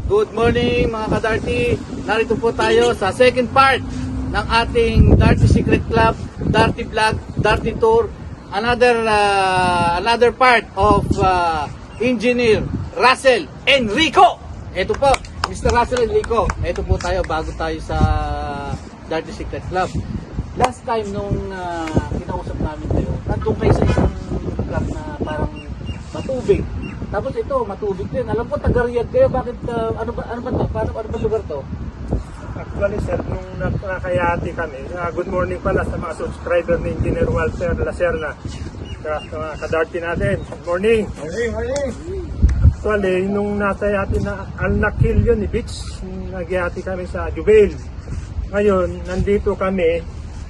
Good morning mga ka-Darty. Narito po tayo sa second part ng ating Darty Secret Club, Darty Vlog, Darty Tour. Another part of Engineer Russell Enrico. Ito po, Mr. Russell Enrico. Ito po tayo bago tayo sa Darty Secret Club. Last time nung kinausap namin kayo, nandun kayo sa isang club na parang matubig. Tapos ito, matubig din. Alam ko, taga-Riyadh kayo. Bakit, ano ba to? Ano ba lugar to? Actually sir, nung nakayati kami, good morning pala sa mga subscriber ni Engineer Walter Lacerna. Sa mga ka-Darty natin. Good morning! Morning! Actually, nung nasa yati na Al-Nakil yun, beach, nagyati kami sa Jubail. Ngayon, nandito kami.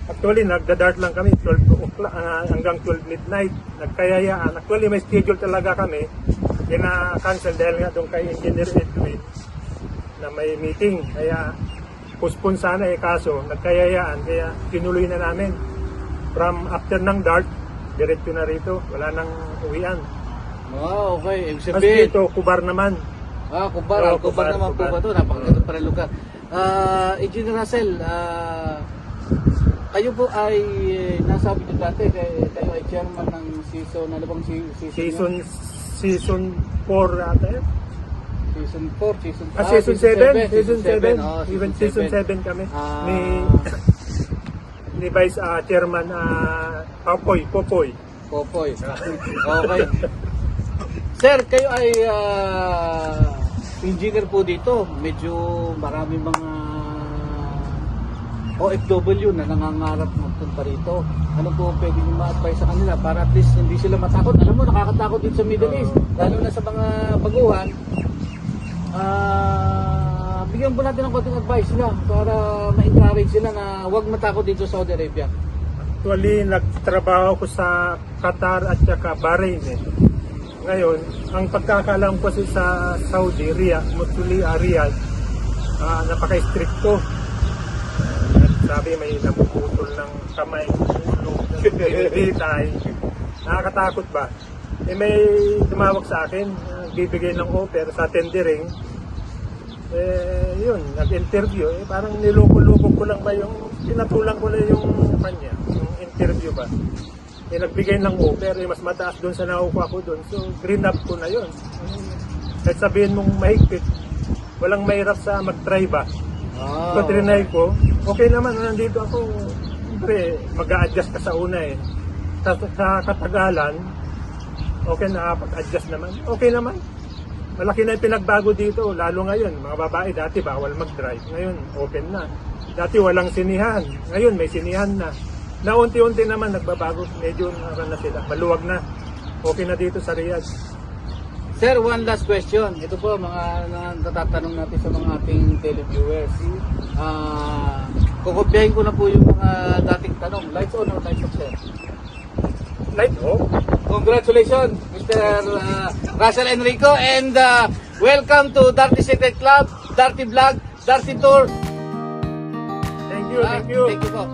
Actually, nagda-dart lang kami 12 o'clock hanggang 12 midnight. Nagkayayaan. Actually, may schedule talaga kami. Kina-cancel dahil nga doon kay Engineer Edwin na may meeting. Kaya, postpone sana kaso nagkayayaan. Kaya, tinuloy na namin. From after ng dart, diretso na rito. Wala nang uwian. Wow, okay. Ibig Mas sabihin, dito, Kubar naman. Kubar. Oo, Kubar naman po ba ito? Napakaganda pa rin lugar. Engineer Russell, kayo po ay nasabi nyo dati, kayo ay chairman ng season, ano bang season? Season 4 ata yun. Season 4, season 5. Season 7. Season 7. Oh, Even season 7 kami. Ni Vice Chairman Popoy. Popoy. Okay. Sir, kayo ay engineer po dito. Medyo marami mga OFW na nangangarap magpunta rito. Ano po pwede nyo ma-advise sa kanila para at least hindi sila matakot? Alam mo, nakakatakot dito sa Middle East. Lalo na sa mga baguhan. Bigyan po natin ng konting advice sila para ma-encourage sila na huwag matakot dito sa Saudi Arabia. Actually, nagtrabaho ko sa Qatar at saka Bahrain eh. Ngayon, ang pagkakalam ko kasi sa Saudi, Riyadh, napaka-stricto. Sabi may napuputol ng kamay, ulo, ditay. Nakakatakot ba? May tumawag sa akin, bibigay ng offer sa tendering. Yun, nag-interview. Parang niloko-loko ko lang ba yung, pinatulang ko lang yung kanya, yung interview ba. Nagbigay ng offer, mas mataas doon sa nakukuha ko doon. So, green up ko na yun. Kahit sabihin mong mahigpit, walang mahirap sa mag-try ba. So, trinay ko, okay naman, nandito ako, siyempre, mag-a-adjust ka sa una eh. Sa katagalan, okay, nakapag-adjust naman, okay naman. Malaki na yung pinagbago dito, lalo ngayon, mga babae dati bawal mag-drive, ngayon open na. Dati walang sinihan, ngayon may sinihan na. Naunti-unti naman nagbabago, medyo na sila, maluwag na. Okay na dito sa Riyadh. Sir, one last question. Ito po mga natatanong natin sa mga ating televiewers. Kukopyahin ko na po yung mga dating tanong. Lights on or lights off, sir? Light off? Congratulations, Mr. Russell Enrico, and welcome to Darty Secret Club, Darty Vlog, Darty Tour. Thank you. Thank you po.